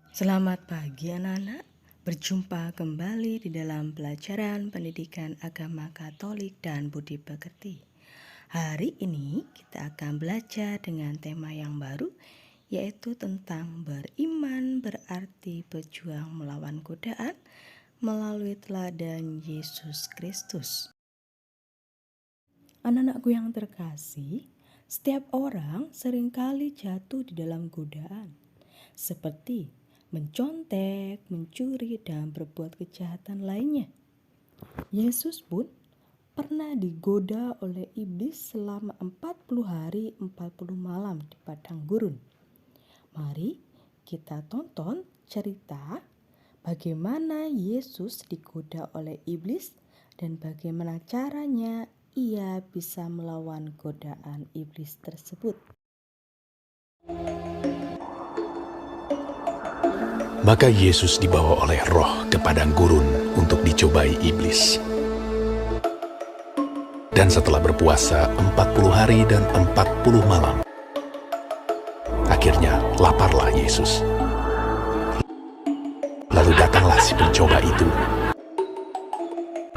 Selamat pagi anak-anak, berjumpa kembali di dalam pelajaran pendidikan agama Katolik dan budi pekerti. Hari ini kita akan belajar dengan tema yang baru, yaitu tentang beriman berarti berjuang melawan godaan melalui teladan Yesus Kristus. Anak-anakku yang terkasih, setiap orang seringkali jatuh di dalam godaan, seperti mencontek, mencuri, dan berbuat kejahatan lainnya. Yesus pun pernah digoda oleh iblis selama 40 hari 40 malam di padang gurun. Mari kita tonton cerita bagaimana Yesus digoda oleh iblis dan bagaimana caranya ia bisa melawan godaan iblis tersebut. Maka Yesus dibawa oleh Roh ke padang gurun untuk dicobai iblis. Dan setelah berpuasa 40 hari dan 40 malam, akhirnya laparlah Yesus. Lalu datanglah si pencoba itu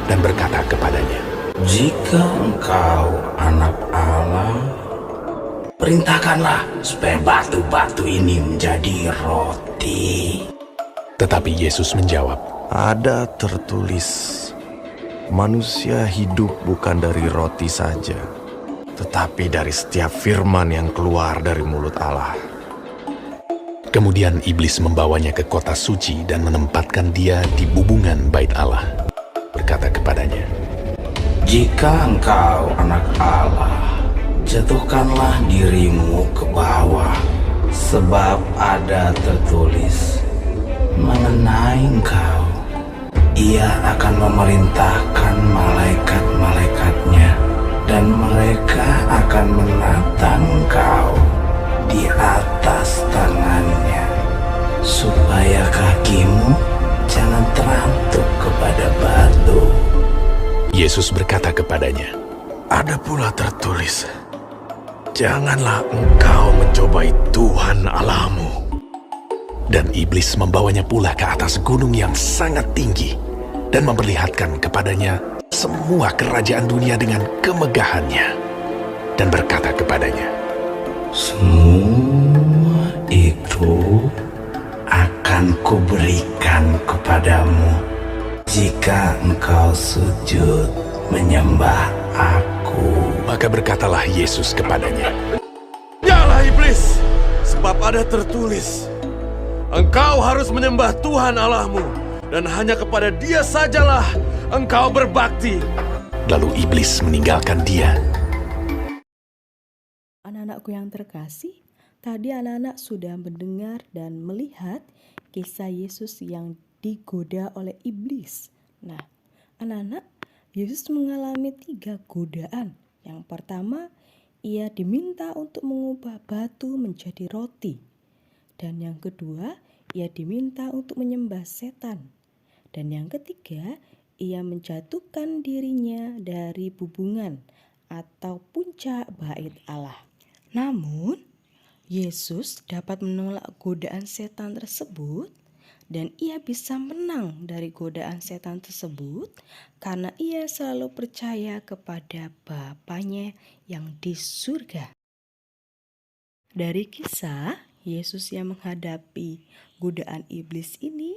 dan berkata kepadanya, "Jika engkau anak Allah, perintahkanlah supaya batu-batu ini menjadi roti." Tetapi Yesus menjawab, Ada tertulis, manusia hidup bukan dari roti saja, tetapi dari setiap firman yang keluar dari mulut Allah. Kemudian iblis membawanya ke kota suci dan menempatkan dia di bubungan bait Allah. Berkata kepadanya, "Jika engkau anak Allah, jatuhkanlah dirimu ke bawah, sebab ada tertulis mengenai engkau, Ia akan memerintahkan malaikat-malaikatnya, dan mereka akan menatang engkau di atas tangannya, supaya kakimu jangan terantuk kepada batu." Yesus berkata kepadanya, Ada pula tertulis, janganlah engkau mencobai Tuhan Allahmu. Dan iblis membawanya pula ke atas gunung yang sangat tinggi dan memperlihatkan kepadanya semua kerajaan dunia dengan kemegahannya. Dan berkata kepadanya, "Semua itu akan kuberikan kepadamu jika engkau sujud menyembah Aku." Maka berkatalah Yesus kepadanya, Yalah iblis, sebab ada tertulis, engkau harus menyembah Tuhan Allahmu, dan hanya kepada Dia sajalah engkau berbakti. Lalu iblis meninggalkan dia. Anak-anakku yang terkasih, tadi anak-anak sudah mendengar dan melihat kisah Yesus yang digoda oleh iblis. Nah, anak-anak, Yesus mengalami 3 godaan. Yang pertama, ia diminta untuk mengubah batu menjadi roti. Dan yang kedua, ia diminta untuk menyembah setan. Dan yang ketiga, ia menjatuhkan dirinya dari bubungan atau puncak bait Allah. Namun, Yesus dapat menolak godaan setan tersebut dan ia bisa menang dari godaan setan tersebut karena ia selalu percaya kepada Bapanya yang di surga. Dari kisah Yesus yang menghadapi godaan iblis ini,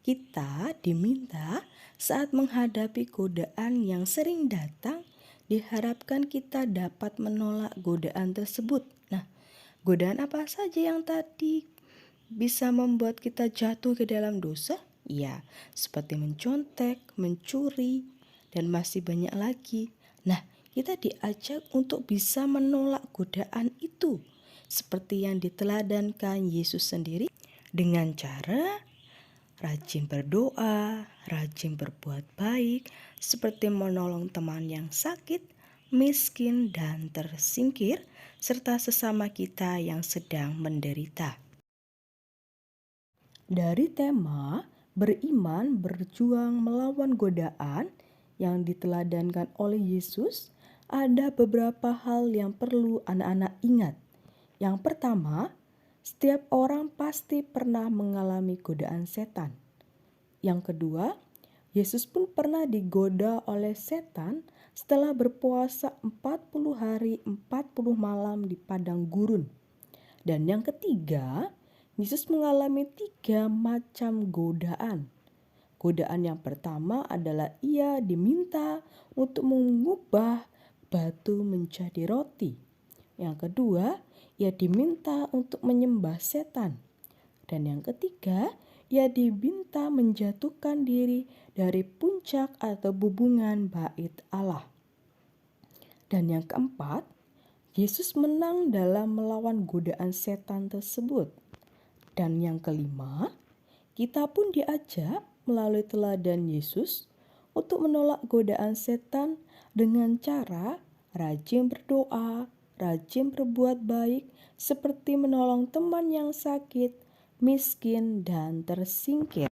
kita diminta saat menghadapi godaan yang sering datang, diharapkan kita dapat menolak godaan tersebut. Nah, godaan apa saja yang tadi bisa membuat kita jatuh ke dalam dosa? Ya, seperti mencontek, mencuri, dan masih banyak lagi. Nah, kita diajak untuk bisa menolak godaan itu, seperti yang diteladankan Yesus sendiri dengan cara rajin berdoa, rajin berbuat baik, seperti menolong teman yang sakit, miskin, dan tersingkir, serta sesama kita yang sedang menderita. Dari tema beriman berjuang melawan godaan yang diteladankan oleh Yesus, ada beberapa hal yang perlu anak-anak ingat. Yang pertama, Setiap orang pasti pernah mengalami godaan setan. Yang kedua, Yesus pun pernah digoda oleh setan setelah berpuasa 40 hari 40 malam di padang gurun. Dan yang ketiga, Yesus mengalami 3 macam godaan. Godaan yang pertama adalah ia diminta untuk mengubah batu menjadi roti. Yang kedua, ia diminta untuk menyembah setan. Dan yang ketiga, ia diminta menjatuhkan diri dari puncak atau bubungan bait Allah. Dan yang keempat, Yesus menang dalam melawan godaan setan tersebut. Dan yang kelima, kita pun diajak melalui teladan Yesus untuk menolak godaan setan dengan cara rajin berdoa, rajin berbuat baik, seperti menolong teman yang sakit, miskin, dan tersingkir.